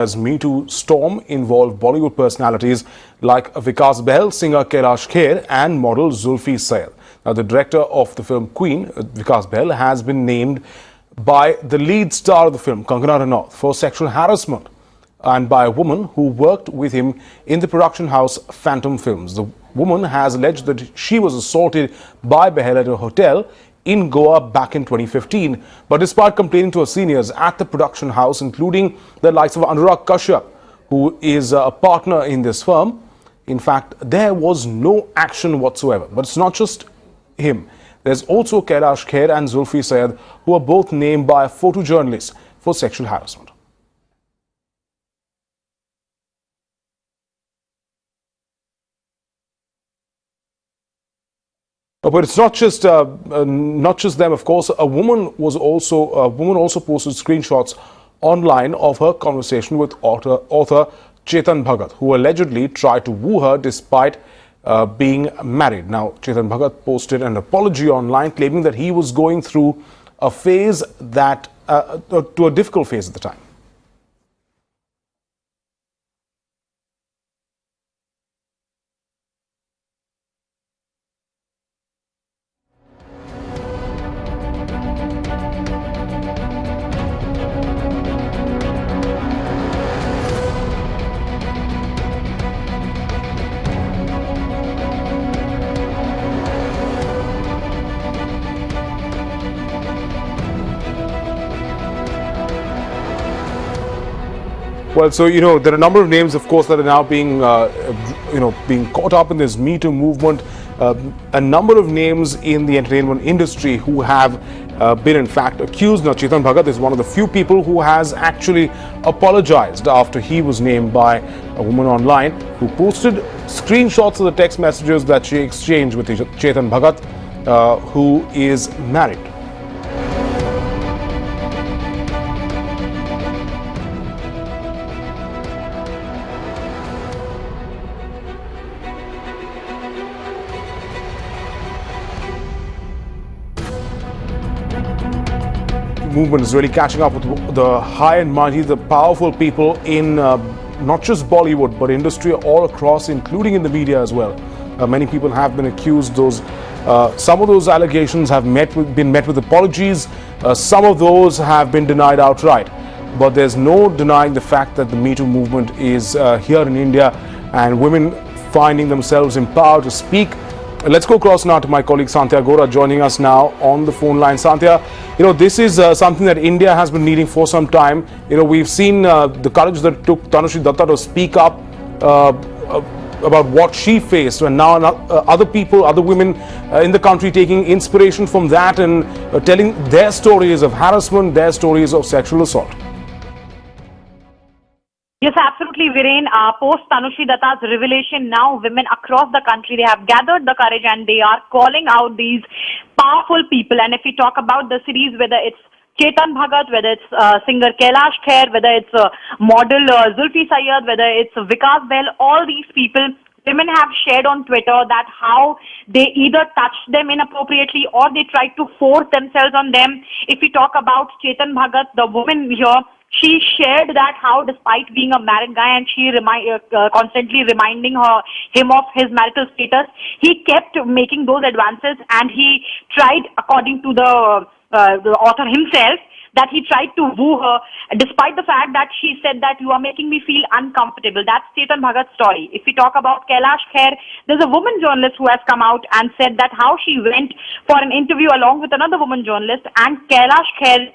As Me Too storm involved Bollywood personalities like Vikas Bahl, singer Kailash Kher and model Zulfi. Now, the director of the film Queen, Vikas Bahl, has been named by the lead star of the film, Kangana Ranaut, for sexual harassment and by a woman who worked with him in the production house Phantom Films. The woman has alleged that she was assaulted by Bahl at a hotel in Goa back in 2015. But despite complaining to her seniors at the production house, including the likes of Anurag Kashyap, who is a partner in this firm, in fact, there was no action whatsoever. But it's not just him. There's also Kailash Kher and Zulfi Sayed, who are both named by a photojournalist for sexual harassment. But it's not just them. Of course, a woman also posted screenshots online of her conversation with author Chetan Bhagat, who allegedly tried to woo her despite being married. Now, Chetan Bhagat posted an apology online, claiming that he was going through a phase to a difficult phase at the time. Well, so, there are a number of names, of course, that are now being, being caught up in this Me Too movement. A number of names in the entertainment industry who have been, in fact, accused. Now, Chetan Bhagat is one of the few people who has actually apologized after he was named by a woman online who posted screenshots of the text messages that she exchanged with Chetan Bhagat, who is married. Movement is really catching up with the high and mighty, the powerful people in not just Bollywood but industry all across, including in the media as well. Many people have been accused. Some of those allegations have been met with apologies. Some of those have been denied outright. But there's no denying the fact that the Me Too movement is here in India, and women finding themselves empowered to speak. Let's go across now to my colleague Santya Gora, joining us now on the phone line. Santya, this is something that India has been needing for some time. We've seen the courage that it took Tanushree Datta to speak up about what she faced, and now other women in the country taking inspiration from that and telling their stories of harassment, their stories of sexual assault. Yes, absolutely, Viren. Post Tanushree Datta's revelation, now women across the country, they have gathered the courage and they are calling out these powerful people. And if we talk about the series, whether it's Chetan Bhagat, whether it's singer Kailash Kher, whether it's model Zulfi Sayed, whether it's Vikas Bahl, all these people, women have shared on Twitter that how they either touched them inappropriately or they tried to force themselves on them. If we talk about Chetan Bhagat, the woman here, she shared that how, despite being a married guy and she constantly reminding him of his marital status, he kept making those advances, and he tried, according to the author himself, that he tried to woo her, despite the fact that she said that you are making me feel uncomfortable. That's Chetan Bhagat's story. If we talk about Kailash Kher, there's a woman journalist who has come out and said that how she went for an interview along with another woman journalist, and Kailash Kher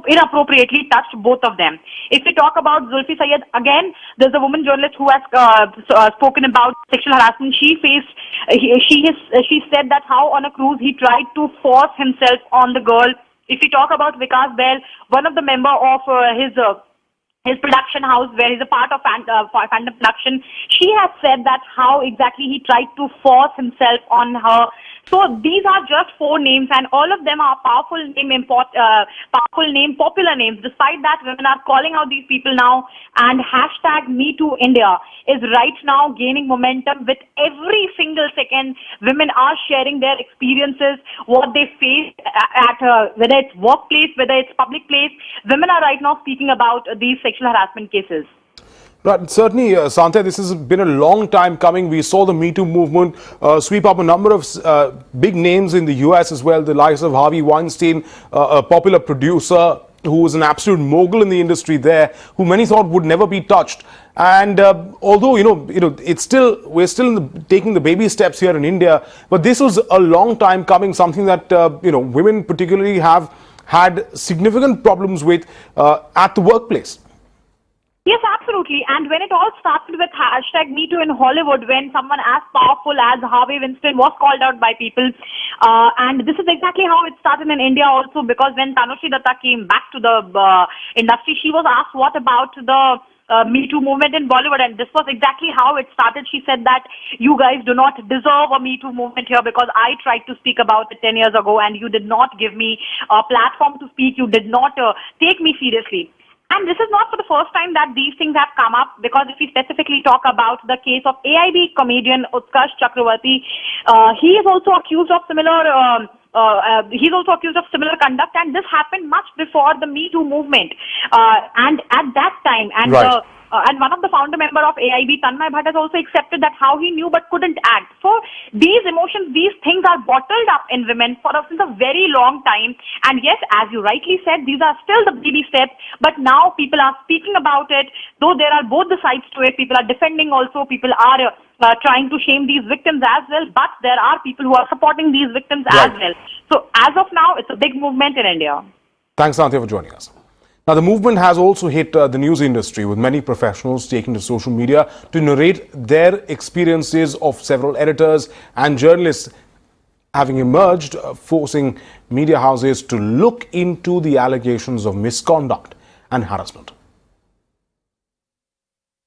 inappropriately touched both of them. If we talk about Zulfi Sayed, again, there's a woman journalist who has spoken about sexual harassment she faced. She said that how on a cruise he tried to force himself on the girl. If we talk about Vikas Bahl, one of the member of his production house, where he's a part of Phantom Production, she has said that how exactly he tried to force himself on her. So these are just four names, and all of them are popular names. Despite that, women are calling out these people now, and hashtag MeTooIndia is right now gaining momentum. With every single second, women are sharing their experiences, what they face at whether it's workplace, whether it's public place. Women are right now speaking about these sexual harassment cases. Right, certainly, Santya, this has been a long time coming. We saw the Me Too movement sweep up a number of big names in the US as well, the likes of Harvey Weinstein, a popular producer who was an absolute mogul in the industry there, who many thought would never be touched. And although we're still taking the baby steps here in India, but this was a long time coming, something that women particularly have had significant problems with at the workplace. Yes, absolutely. And when it all started with hashtag #MeToo in Hollywood, when someone as powerful as Harvey Weinstein was called out by people, and this is exactly how it started in India also, because when Tanushi Datta came back to the industry, she was asked what about the Me Too movement in Bollywood, and this was exactly how it started. She said that you guys do not deserve a Me Too movement here because I tried to speak about it 10 years ago and you did not give me a platform to speak. You did not take me seriously. And this is not for the first time that these things have come up, because if we specifically talk about the case of AIB comedian Utkarsh Chakravarti, he is also accused of similar conduct, and this happened much before the Me Too movement. And at that time, and right. And one of the founder member of AIB, Tanmay Bhatt, has also accepted that how he knew but couldn't act. So these emotions, these things are bottled up in women since a very long time. And yes, as you rightly said, these are still the baby steps, but now people are speaking about it. Though there are both the sides to it, people are defending also, people are trying to shame these victims as well, but there are people who are supporting these victims right. as well. So as of now, it's a big movement in India. Thanks, Santya, for joining us. Now, the movement has also hit the news industry, with many professionals taking to social media to narrate their experiences of several editors and journalists having emerged, forcing media houses to look into the allegations of misconduct and harassment.